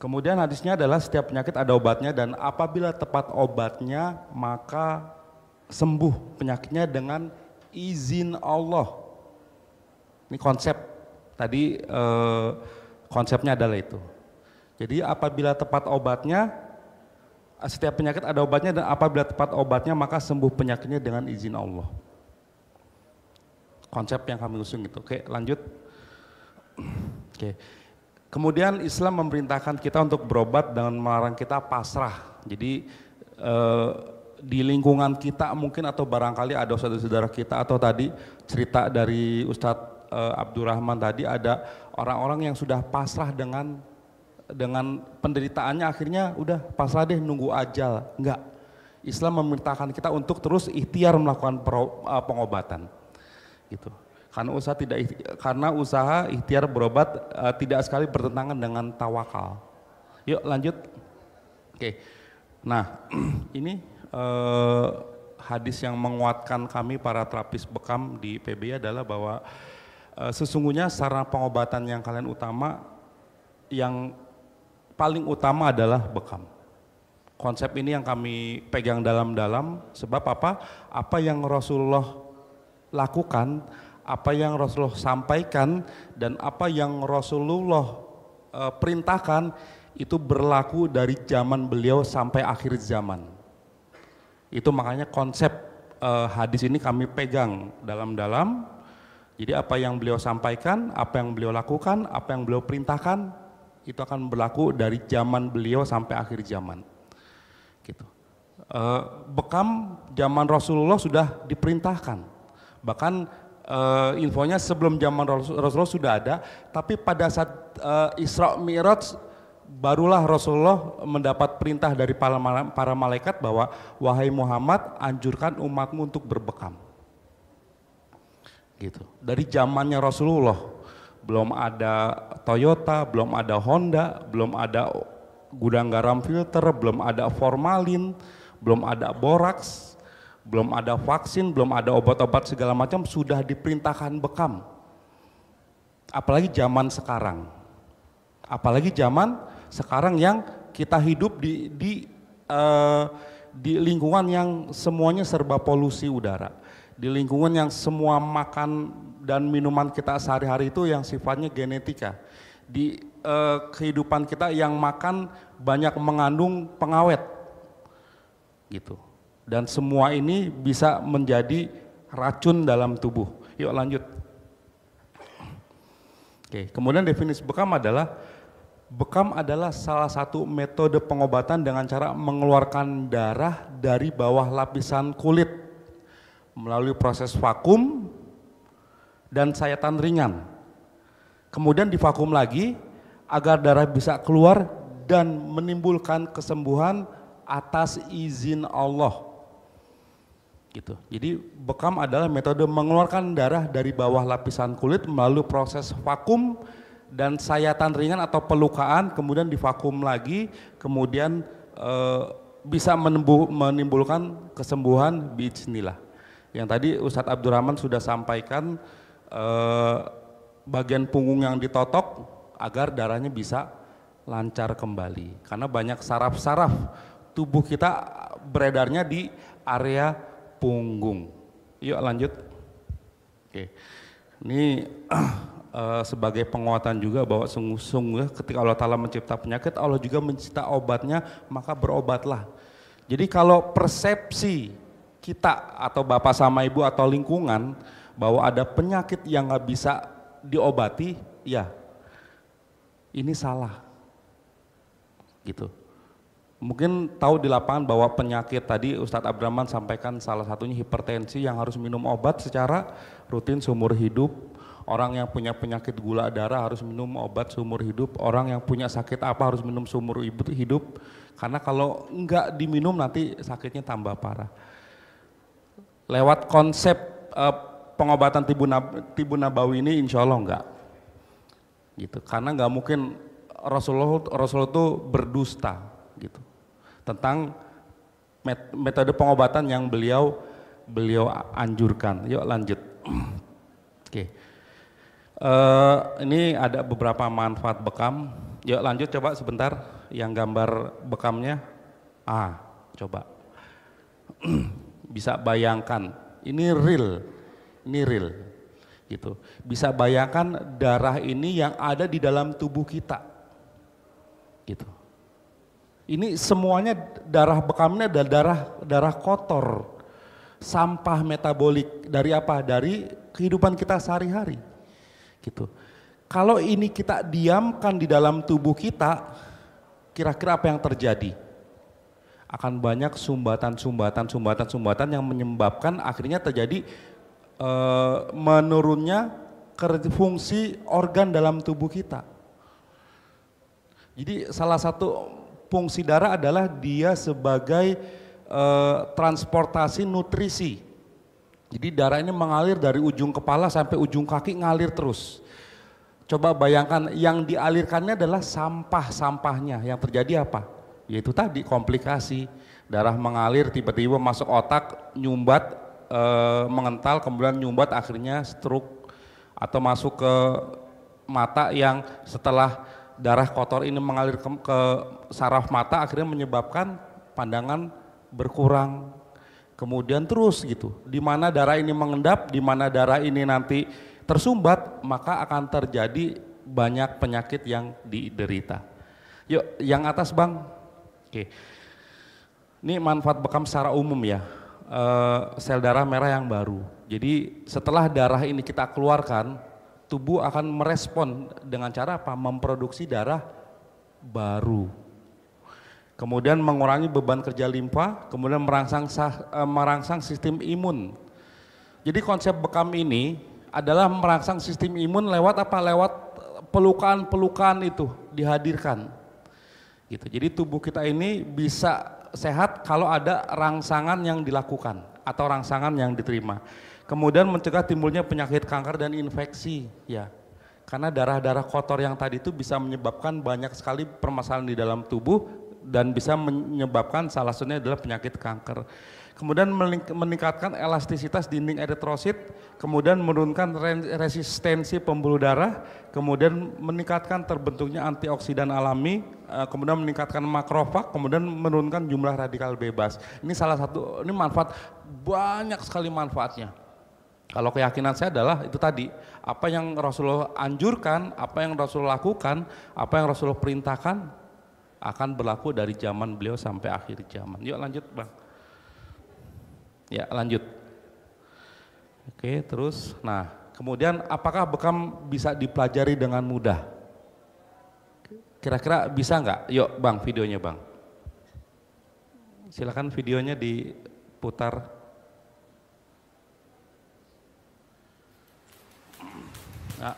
Kemudian hadisnya adalah setiap penyakit ada obatnya, dan apabila tepat obatnya maka sembuh penyakitnya dengan izin Allah. Ini konsep tadi, konsepnya adalah itu. Jadi apabila tepat obatnya, setiap penyakit ada obatnya, dan apabila tepat obatnya maka sembuh penyakitnya dengan izin Allah. Konsep yang kami usung itu. Oke, lanjut. Oke. Kemudian Islam memerintahkan kita untuk berobat dengan melarang kita pasrah. Jadi di lingkungan kita mungkin atau barangkali ada saudara-saudara kita, atau tadi cerita dari Ustadz Abdurrahman tadi, ada orang-orang yang sudah pasrah dengan penderitaannya, akhirnya udah pasrah deh nunggu ajal. Enggak. Islam memerintahkan kita untuk terus ikhtiar melakukan pengobatan. Gitu. Karena usaha ikhtiar berobat tidak sekali bertentangan dengan tawakal. Yuk lanjut. Oke. Nah, ini hadis yang menguatkan kami para terapis bekam di PB adalah bahwa sesungguhnya sarana pengobatan yang paling utama adalah bekam. Konsep ini yang kami pegang dalam-dalam, sebab apa? Apa yang Rasulullah lakukan, apa yang Rasulullah sampaikan, dan apa yang Rasulullah perintahkan itu berlaku dari zaman beliau sampai akhir zaman. Itu makanya konsep hadis ini kami pegang dalam-dalam. Jadi apa yang beliau sampaikan, apa yang beliau lakukan, apa yang beliau perintahkan, itu akan berlaku dari zaman beliau sampai akhir zaman. Gitu. Bekam zaman Rasulullah sudah diperintahkan. Bahkan infonya sebelum zaman Rasulullah sudah ada, tapi pada saat Isra Mi'raj barulah Rasulullah mendapat perintah dari para malaikat bahwa wahai Muhammad, anjurkan umatmu untuk berbekam. Gitu. Dari zamannya Rasulullah belum ada Toyota, belum ada Honda, belum ada gudang garam filter, belum ada formalin, belum ada boraks, belum ada vaksin, belum ada obat-obat segala macam, sudah diperintahkan bekam. Apalagi zaman sekarang. Apalagi zaman sekarang yang kita hidup di lingkungan yang semuanya serba polusi udara. Di lingkungan yang semua makan dan minuman kita sehari-hari itu yang sifatnya genetika. Di kehidupan kita yang makan banyak mengandung pengawet gitu. Dan semua ini bisa menjadi racun dalam tubuh. Yuk lanjut. Oke, kemudian definisi bekam adalah salah satu metode pengobatan dengan cara mengeluarkan darah dari bawah lapisan kulit melalui proses vakum dan sayatan ringan. Kemudian divakum lagi agar darah bisa keluar dan menimbulkan kesembuhan atas izin Allah. Gitu. Jadi bekam adalah metode mengeluarkan darah dari bawah lapisan kulit melalui proses vakum dan sayatan ringan atau pelukaan, kemudian divakum lagi, kemudian bisa menimbulkan kesembuhan biiznillah. Yang tadi Ustadz Abdurrahman sudah sampaikan bagian punggung yang ditotok agar darahnya bisa lancar kembali. Karena banyak saraf-saraf tubuh kita beredarnya di area punggung. Yuk lanjut. Oke. Ini sebagai penguatan juga bahwa sungguh-sungguh ketika Allah Ta'ala mencipta penyakit, Allah juga mencipta obatnya, maka berobatlah. Jadi kalau persepsi kita atau bapak sama ibu atau lingkungan bahwa ada penyakit yang nggak bisa diobati, ya ini salah gitu. Mungkin tahu di lapangan bahwa penyakit tadi Ustadz Abdurrahman sampaikan salah satunya hipertensi yang harus minum obat secara rutin seumur hidup. Orang yang punya penyakit gula darah harus minum obat seumur hidup. Orang yang punya sakit apa harus minum seumur hidup. Karena kalau enggak diminum nanti sakitnya tambah parah. Lewat konsep pengobatan tibu nabawi ini insya Allah enggak. Gitu. Karena enggak mungkin Rasulullah itu berdusta gitu tentang metode pengobatan yang beliau anjurkan. Yuk lanjut. Oke. Ini ada beberapa manfaat bekam. Yuk lanjut coba sebentar yang gambar bekamnya. Coba. Bisa bayangkan, ini real gitu. Bisa bayangkan darah ini yang ada di dalam tubuh kita. Gitu. Ini semuanya darah bekamnya adalah darah kotor, sampah metabolik dari apa? Dari kehidupan kita sehari-hari. Gitu. Kalau ini kita diamkan di dalam tubuh kita, kira-kira apa yang terjadi? Akan banyak sumbatan yang menyebabkan akhirnya terjadi menurunnya fungsi organ dalam tubuh kita. Jadi salah satu fungsi darah adalah dia sebagai transportasi nutrisi. Jadi darah ini mengalir dari ujung kepala sampai ujung kaki, ngalir terus. Coba bayangkan yang dialirkannya adalah sampah-sampahnya. Yang terjadi apa? Yaitu tadi komplikasi. Darah mengalir tiba-tiba masuk otak, nyumbat, mengental, kemudian nyumbat akhirnya stroke. Atau masuk ke mata yang setelah darah kotor ini mengalir ke saraf mata akhirnya menyebabkan pandangan berkurang. Kemudian terus gitu, di mana darah ini mengendap, di mana darah ini nanti tersumbat, maka akan terjadi banyak penyakit yang diderita. Yuk, yang atas Bang. Oke. Ini manfaat bekam secara umum ya. Sel darah merah yang baru. Jadi setelah darah ini kita keluarkan, tubuh akan merespon dengan cara apa? Memproduksi darah baru. Kemudian mengurangi beban kerja limfa, kemudian merangsang sistem imun. Jadi konsep bekam ini adalah merangsang sistem imun lewat apa? Lewat pelukan-pelukan itu dihadirkan. Gitu. Jadi tubuh kita ini bisa sehat kalau ada rangsangan yang dilakukan atau rangsangan yang diterima. Kemudian mencegah timbulnya penyakit kanker dan infeksi, ya. Karena darah-darah kotor yang tadi itu bisa menyebabkan banyak sekali permasalahan di dalam tubuh dan bisa menyebabkan salah satunya adalah penyakit kanker. Kemudian meningkatkan elastisitas dinding eritrosit, kemudian menurunkan resistensi pembuluh darah, kemudian meningkatkan terbentuknya antioksidan alami, kemudian meningkatkan makrofag, kemudian menurunkan jumlah radikal bebas. Ini salah satu, ini manfaat, banyak sekali manfaatnya. Kalau keyakinan saya adalah itu tadi, apa yang Rasulullah anjurkan, apa yang Rasulullah lakukan, apa yang Rasulullah perintahkan akan berlaku dari zaman beliau sampai akhir zaman. Yuk lanjut Bang. Ya lanjut. Oke terus, nah kemudian apakah bekam bisa dipelajari dengan mudah? Kira-kira bisa nggak? Yuk Bang videonya Bang. Silakan videonya diputar. Nah,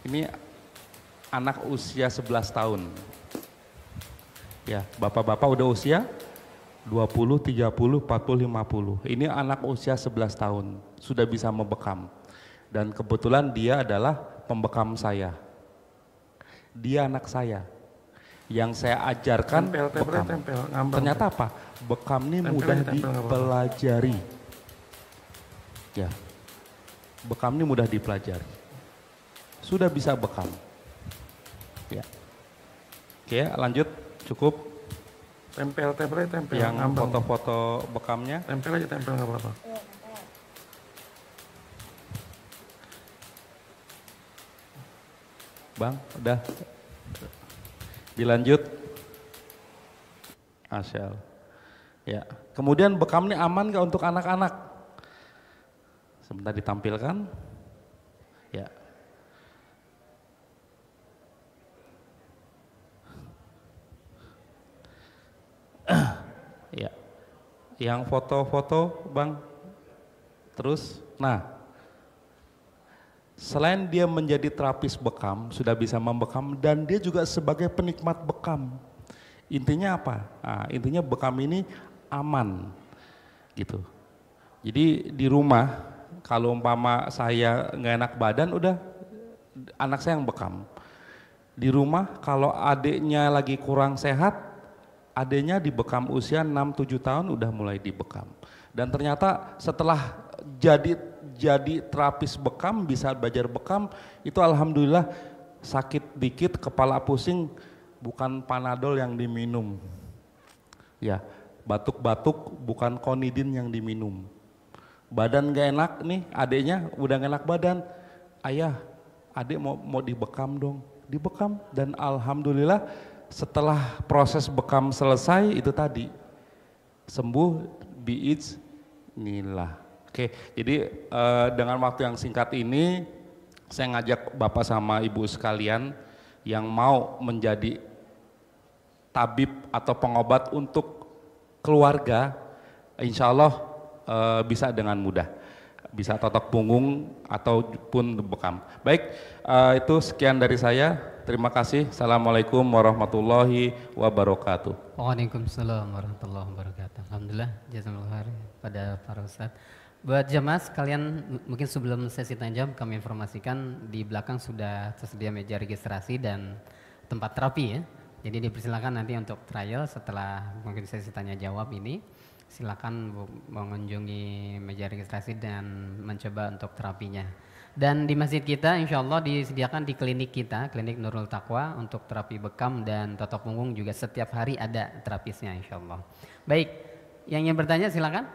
ini anak usia 11 tahun. Ya, bapak-bapak udah usia 20, 30, 40, 50. Ini anak usia 11 tahun, sudah bisa membekam. Dan kebetulan dia adalah pembekam saya. Dia anak saya. Yang saya ajarkan bekam. Ternyata apa? Bekam ini mudah dipelajari. Ya. Bekam ini mudah dipelajari. Sudah bisa bekam. Ya. Oke, lanjut. Cukup. Tempel. Yang foto-foto bekamnya. Tempel aja, tempel nggak apa-apa. Bang, udah. Dilanjut. Asyal. Ya. Kemudian bekam ini aman nggak untuk anak-anak? Sebentar ditampilkan. Ya. Ya, yang foto-foto Bang, terus, nah, selain dia menjadi terapis bekam, sudah bisa membekam dan dia juga sebagai penikmat bekam. Intinya apa? Nah, intinya bekam ini aman, gitu. Jadi di rumah, kalau umpama saya nggak enak badan, udah anak saya yang bekam. Di rumah kalau adiknya lagi kurang sehat, adanya dibekam usia 6-7 tahun udah mulai dibekam. Dan ternyata setelah jadi terapis bekam, bisa belajar bekam, itu alhamdulillah sakit dikit, kepala pusing, bukan Panadol yang diminum. Ya, batuk-batuk bukan Konidin yang diminum. Badan gak enak nih, adiknya udah gak enak badan. Ayah, adik mau dibekam dong. Dibekam dan alhamdulillah setelah proses bekam selesai itu tadi sembuh biiznillah. Oke, jadi dengan waktu yang singkat ini saya ngajak Bapak sama Ibu sekalian yang mau menjadi tabib atau pengobat untuk keluarga, insya Allah bisa dengan mudah, bisa totok punggung ataupun bekam. Baik, itu sekian dari saya. Terima kasih. Assalamualaikum warahmatullahi wabarakatuh. Waalaikumsalam warahmatullahi wabarakatuh. Alhamdulillah, jazakallahu khairan pada para ustadz. Buat jamaah sekalian, mungkin sebelum sesi tanya jawab kami informasikan di belakang sudah tersedia meja registrasi dan tempat terapi ya. Jadi dipersilakan nanti untuk trial setelah mungkin sesi tanya jawab ini. Silakan mengunjungi meja registrasi dan mencoba untuk terapinya. Dan di masjid kita insya Allah disediakan di klinik kita, klinik Nurul Taqwa untuk terapi bekam dan totok punggung juga setiap hari ada terapisnya insya Allah. Baik, yang ingin bertanya silakan.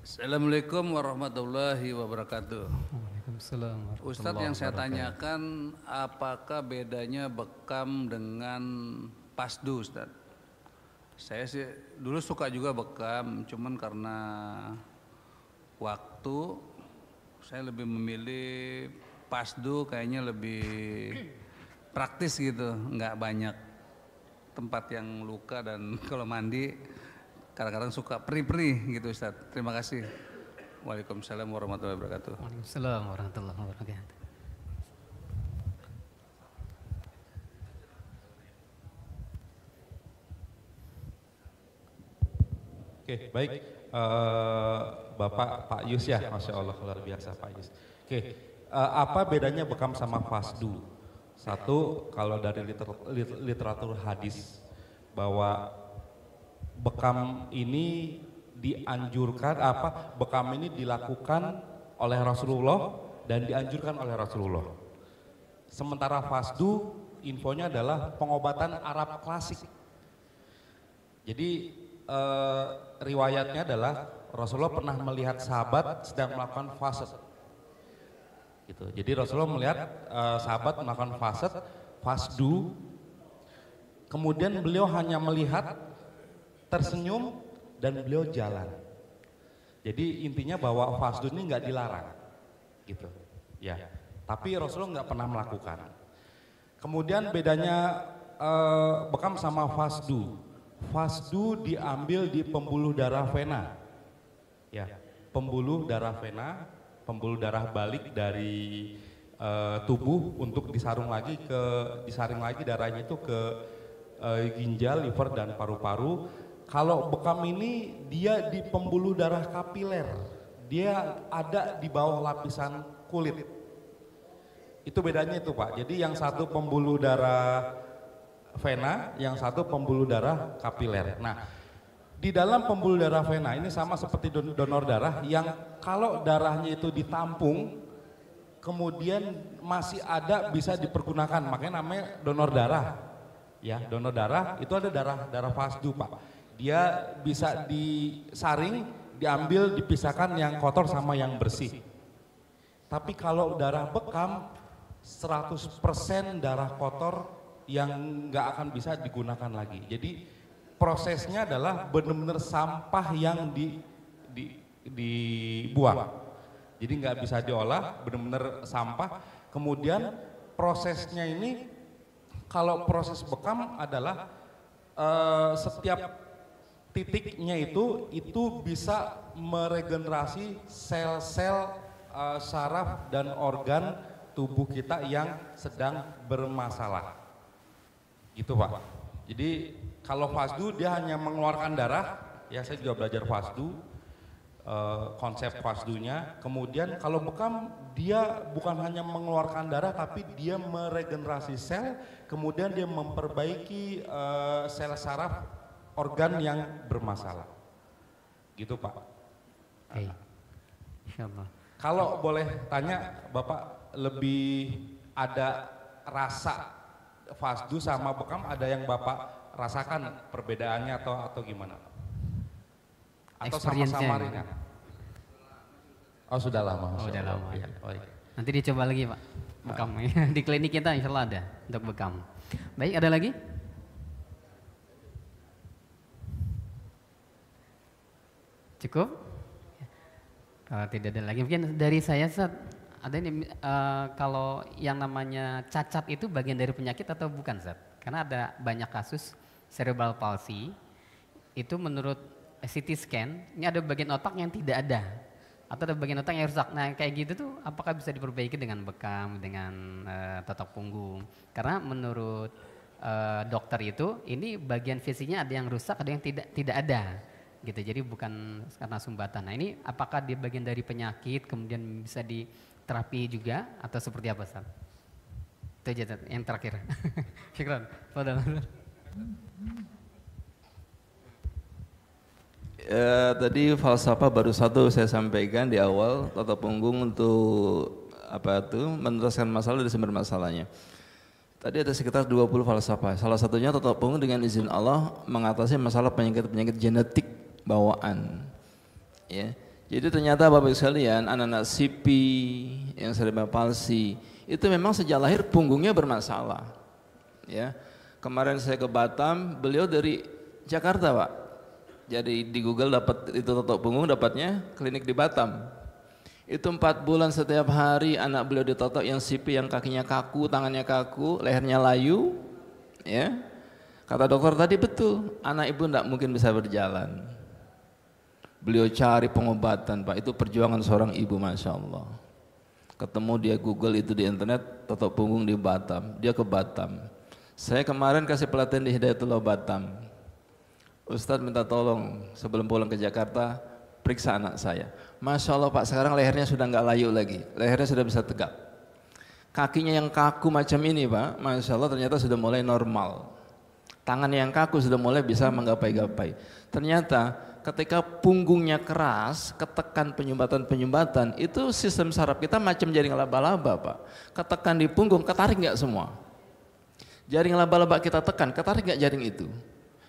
Assalamualaikum warahmatullahi wabarakatuh. Waalaikumsalam. Ustadz, yang saya tanyakan, apakah bedanya bekam dengan pasdu, Ustadz? Saya sih dulu suka juga bekam, cuman karena waktu saya lebih memilih pasdu, kayaknya lebih praktis gitu, nggak banyak tempat yang luka dan kalau mandi kadang-kadang suka perih-perih gitu Ustadz. Terima kasih. Waalaikumsalam warahmatullahi wabarakatuh. Waalaikumsalam warahmatullahi wabarakatuh. Oke, baik. Bapak Pak Yus ya, Masya Allah luar biasa Pak Yus. Oke, apa bedanya bekam sama fasdu? Satu, kalau dari literatur hadis bahwa bekam ini dianjurkan, bekam ini dilakukan oleh Rasulullah dan dianjurkan oleh Rasulullah. Sementara fasdu infonya adalah pengobatan Arab klasik. Jadi riwayatnya adalah Rasulullah pernah melihat sahabat sedang melakukan fasad. Gitu. Jadi Rasulullah melihat sahabat melakukan fasdu, kemudian beliau hanya melihat, tersenyum, dan beliau jalan. Jadi intinya bahwa fasdu ini nggak dilarang, gitu. Ya. Tapi Rasulullah nggak pernah melakukan. Kemudian bedanya bekam sama fasdu. Fasdu diambil di pembuluh darah vena. Ya, pembuluh darah vena, pembuluh darah balik dari tubuh untuk disaring lagi darahnya itu ke ginjal, liver dan paru-paru. Kalau bekam ini dia di pembuluh darah kapiler. Dia ada di bawah lapisan kulit. Itu bedanya itu Pak. Jadi yang satu pembuluh darah vena, yang satu pembuluh darah kapiler. Nah, di dalam pembuluh darah vena ini sama seperti donor darah yang kalau darahnya itu ditampung, kemudian masih ada bisa dipergunakan, makanya namanya donor darah. Ya, donor darah itu ada darah fasdu Pak. Dia bisa disaring, diambil, dipisahkan yang kotor sama yang bersih. Tapi kalau darah bekam 100% darah kotor yang nggak akan bisa digunakan lagi. Jadi prosesnya adalah benar-benar sampah yang dibuang. Jadi nggak bisa diolah, benar-benar sampah. Kemudian prosesnya ini, kalau proses bekam adalah setiap titiknya itu bisa meregenerasi sel-sel saraf dan organ tubuh kita yang sedang bermasalah. Gitu Pak. Jadi kalau fasdu dia hanya mengeluarkan darah, ya saya juga belajar fasdu, konsep fasdunya. Kemudian kalau bekam dia bukan hanya mengeluarkan darah tapi dia meregenerasi sel, kemudian dia memperbaiki sel saraf organ yang bermasalah. Gitu Pak. Oke. Insyaallah. Kalau boleh tanya Bapak, lebih ada rasa fasdu sama bekam, ada yang Bapak rasakan perbedaannya atau gimana? Atau sama-sama ringan? Oh sudah lama. Oh sudah lama. Ya. Nanti dicoba lagi Pak, bekam. Di klinik kita insya Allah ada untuk bekam. Baik, ada lagi? Cukup? Kalau tidak ada lagi, mungkin dari saya Ustaz, ada ini kalau yang namanya cacat itu bagian dari penyakit atau bukan Ustaz? Karena ada banyak kasus cerebral palsy, itu menurut CT scan, ini ada bagian otak yang tidak ada, atau ada bagian otak yang rusak. Nah kayak gitu tuh apakah bisa diperbaiki dengan bekam, dengan totok punggung? Karena menurut dokter itu, ini bagian fisiknya ada yang rusak, ada yang tidak ada. Gitu, jadi bukan karena sumbatan. Nah ini apakah dia bagian dari penyakit kemudian bisa diterapi juga atau seperti apa Ustaz? Itu aja yang terakhir. Syukran. Fadhal. Tadi falsafah baru satu saya sampaikan di awal, tata punggung untuk meneruskan masalah dari sumber masalahnya. Tadi ada sekitar 20 falsafah. Salah satunya tata punggung dengan izin Allah mengatasi masalah penyakit-penyakit genetik bawaan. Ya. Jadi ternyata Bapak sekalian, anak-anak CP yang cerebral palsy itu memang sejak lahir punggungnya bermasalah. Ya. Kemarin saya ke Batam, beliau dari Jakarta, Pak. Jadi di Google dapat itu totok punggung, dapatnya klinik di Batam. Itu 4 bulan setiap hari anak beliau ditotok, yang CP yang kakinya kaku, tangannya kaku, lehernya layu. Ya. Kata dokter tadi betul, anak ibu tidak mungkin bisa berjalan. Beliau cari pengobatan Pak, itu perjuangan seorang ibu Masya Allah. Ketemu dia Google itu di internet, totok punggung di Batam, dia ke Batam. Saya kemarin kasih pelatihan di Hidayatullah Batam. Ustadz minta tolong sebelum pulang ke Jakarta, periksa anak saya. Masya Allah Pak, sekarang lehernya sudah nggak layu lagi, lehernya sudah bisa tegak. Kakinya yang kaku macam ini Pak, Masya Allah ternyata sudah mulai normal. Tangan yang kaku sudah mulai bisa menggapai-gapai. Ternyata ketika punggungnya keras, ketekan penyumbatan, itu sistem saraf kita macam jaring laba-laba Pak. Ketekan di punggung, ketarik nggak semua. Jaring laba-laba kita tekan, ketarik nggak jaring itu?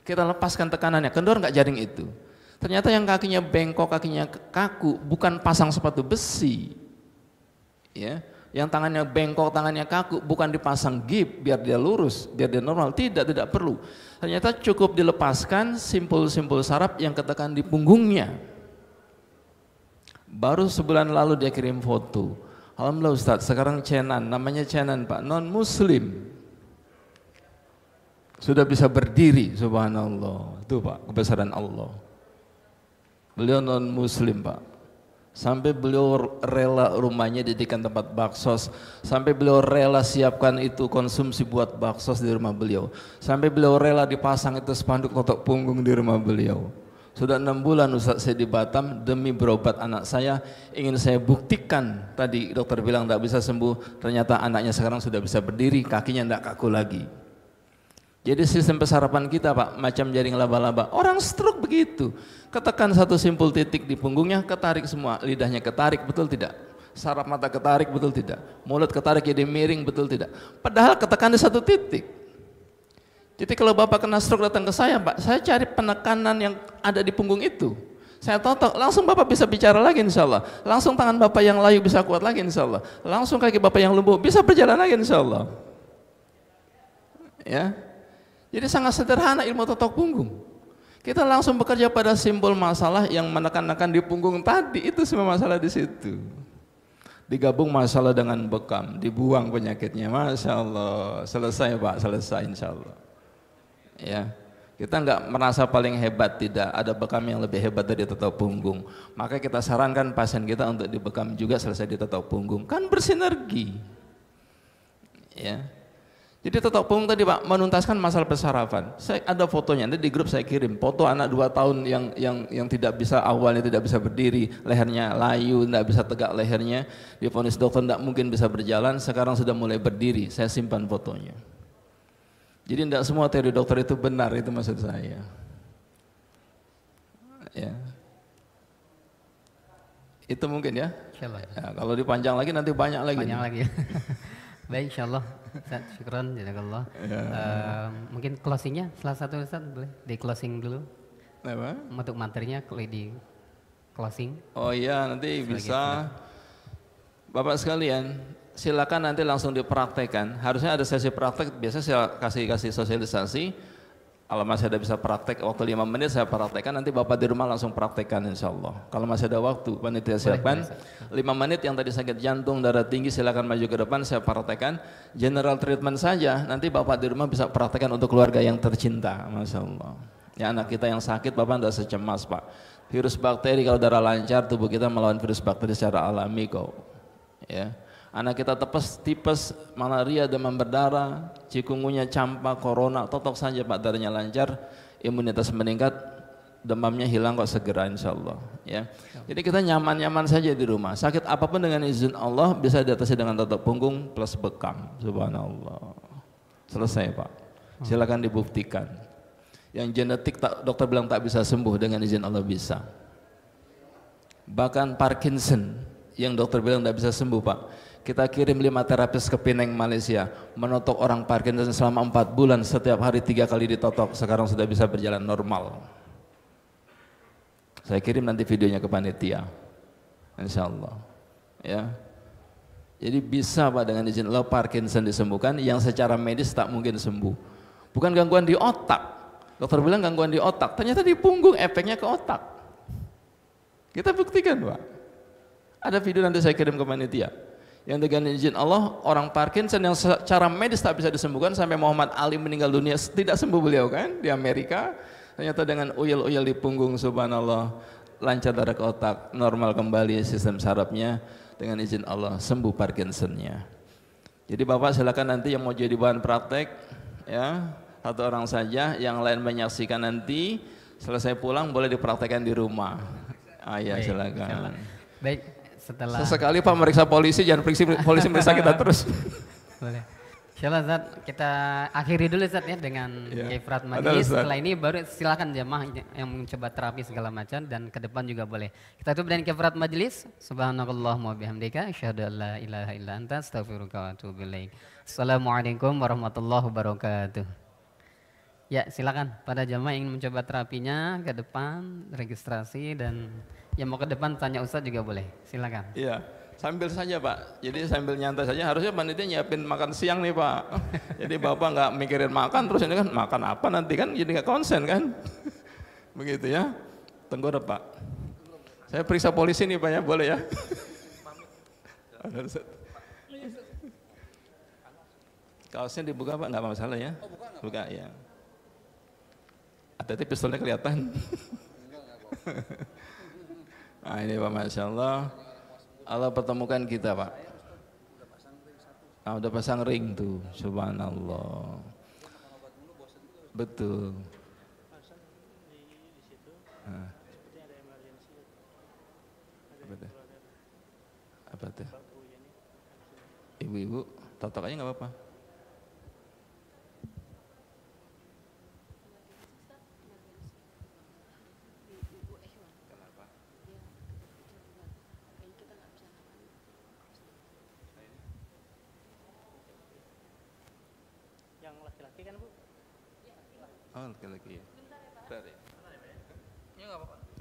Kita lepaskan tekanannya, kendor nggak jaring itu? Ternyata yang kakinya bengkok, kakinya kaku, bukan pasang sepatu besi. Ya, yang tangannya bengkok, tangannya kaku, bukan dipasang gip biar dia lurus, biar dia normal. Tidak perlu. Ternyata cukup dilepaskan simpul-simpul saraf yang ketekan di punggungnya. Baru sebulan lalu dia kirim foto. Alhamdulillah Ustadz, sekarang Cenan, namanya Cenan Pak, non muslim. Sudah bisa berdiri, subhanallah. Itu Pak, kebesaran Allah. Beliau non muslim Pak. Sampai beliau rela rumahnya dijadikan tempat baksos, sampai beliau rela siapkan itu konsumsi buat baksos di rumah beliau, sampai beliau rela dipasang itu spanduk totok punggung di rumah beliau. Sudah 6 bulan Ustaz saya di Batam demi berobat anak saya, ingin saya buktikan. Tadi dokter bilang tidak bisa sembuh, ternyata anaknya sekarang sudah bisa berdiri, kakinya tidak kaku lagi. Jadi sistem pesarapan kita Pak macam jaring laba-laba. Orang stroke begitu, ketekan satu simpul titik di punggungnya, ketarik semua, lidahnya ketarik, betul tidak? Saraf mata ketarik, betul tidak? Mulut ketarik jadi miring, betul tidak? Padahal ketekan di satu titik. Jadi kalau Bapak kena stroke datang ke saya Pak, saya cari penekanan yang ada di punggung itu. Saya totok, langsung Bapak bisa bicara lagi insya Allah. Langsung tangan Bapak yang layu bisa kuat lagi insya Allah. Langsung kaki Bapak yang lumpuh bisa berjalan lagi insya Allah. Ya. Jadi sangat sederhana ilmu totok punggung. Kita langsung bekerja pada simpul masalah yang menekan-nekan di punggung tadi, itu semua masalah di situ. Digabung masalah dengan bekam, dibuang penyakitnya, masya Allah, selesai Pak, selesai insya Allah. Ya, kita nggak merasa paling hebat, tidak ada bekam yang lebih hebat dari totok punggung. Maka kita sarankan pasien kita untuk dibekam juga selesai di totok punggung, kan bersinergi. Ya. Jadi totok punggung tadi Pak menuntaskan masalah pesarafan. Saya ada fotonya, nanti di grup saya kirim foto anak 2 tahun yang tidak bisa, awalnya tidak bisa berdiri, lehernya layu, tidak bisa tegak lehernya, divonis dokter tidak mungkin bisa berjalan, sekarang sudah mulai berdiri. Saya simpan fotonya. Jadi tidak semua teori dokter itu benar, itu maksud saya. Ya. Itu mungkin ya. Ya kalau dipanjang lagi nanti banyak lagi. Banyak lagi. Baik, insyaallah. Ustaz, syukran, jazakallah. Mungkin closingnya salah satu Ustaz boleh di closing dulu. Apa? Untuk materinya di closing. Oh iya, nanti bisa. Bapak sekalian, silakan nanti langsung dipraktekkan. Harusnya ada sesi praktek, biasa saya kasih sosialisasi. Kalau masih ada bisa praktek waktu 5 menit saya praktekkan, nanti Bapak di rumah langsung praktekkan insya Allah. Kalau masih ada waktu, panitia siapkan 5 menit yang tadi sakit jantung, darah tinggi silakan maju ke depan, saya praktekkan. General treatment saja, nanti Bapak di rumah bisa praktekkan untuk keluarga yang tercinta, masya Allah. Ya anak kita yang sakit, Bapak tidak secemas Pak. Virus bakteri kalau darah lancar, tubuh kita melawan virus bakteri secara alami kok. Ya. Anak kita tipes, malaria, demam berdarah, cikungunya, campak, corona, totok saja Pak, darahnya lancar, imunitas meningkat, demamnya hilang kok segera insya Allah. Ya. Jadi kita nyaman-nyaman saja di rumah. Sakit apapun dengan izin Allah bisa diatasi dengan totok punggung plus bekam. Subhanallah. Selesai Pak. Silakan dibuktikan. Yang genetik dokter bilang tak bisa sembuh, dengan izin Allah bisa. Bahkan Parkinson yang dokter bilang tak bisa sembuh Pak. Kita kirim 5 terapis ke Penang, Malaysia, menotok orang Parkinson selama 4 bulan, setiap hari 3 kali ditotok, sekarang sudah bisa berjalan normal. Saya kirim nanti videonya ke panitia, insya Allah. Ya. Jadi bisa Pak dengan izin Allah Parkinson disembuhkan, yang secara medis tak mungkin sembuh. Bukan gangguan di otak, dokter bilang gangguan di otak, ternyata di punggung, efeknya ke otak. Kita buktikan Pak. Ada video nanti saya kirim ke panitia. Yang dengan izin Allah orang Parkinson yang secara medis tak bisa disembuhkan, sampai Muhammad Ali meninggal dunia tidak sembuh beliau kan di Amerika, ternyata dengan uyel-uyel di punggung subhanallah lancar darah ke otak, normal kembali sistem sarafnya, dengan izin Allah sembuh Parkinsonnya. Jadi Bapak silakan nanti yang mau jadi bahan praktek ya, 1 orang saja, yang lain menyaksikan nanti, selesai pulang boleh dipraktekkan di rumah. Ya silakan. Baik. Setelah sesekali Pak meriksa polisi, jangan polisi meriksa kita terus. Boleh. Insyaallah Ustaz, kita akhiri dulu Ustaz ya dengan Ya. kifrat Ada, majelis. Ustaz. Setelah ini baru silakan jemaah yang mencoba terapi segala macam dan ke depan juga boleh. Kita tutup dengan kifrat majelis. Subhanakallahumma bihamdika asyhadu an la ilaha illa anta astaghfiruka wa atubu ilaik. Assalamualaikum warahmatullahi wabarakatuh. Ya, silakan pada jemaah yang ingin mencoba terapinya ke depan registrasi dan yang mau ke depan tanya Ustaz juga boleh. Silakan. Iya, sambil saja Pak. Jadi sambil nyantai saja. Harusnya panitia nyiapin makan siang nih Pak. Jadi Bapak nggak mikirin makan terus ini kan makan apa nanti kan jadi nggak konsen kan. Begitu ya. Tenggorok Pak. Saya periksa polisi nih Pak ya, boleh ya? Kaosnya dibuka Pak, nggak masalah ya? Buka ya. Hati-hati pistolnya kelihatan. Nah ini Pak, Masya Allah. Allah pertemukan kita Pak. Nah, udah pasang ring tuh, subhanallah. Betul. Nah. Apa tuh? Apa tuh? Ibu-ibu, totok aja nggak apa-apa. Yang laki-laki kan Bu? Oh, laki-laki ya. Bentar ya. Ya nggak apa-apa.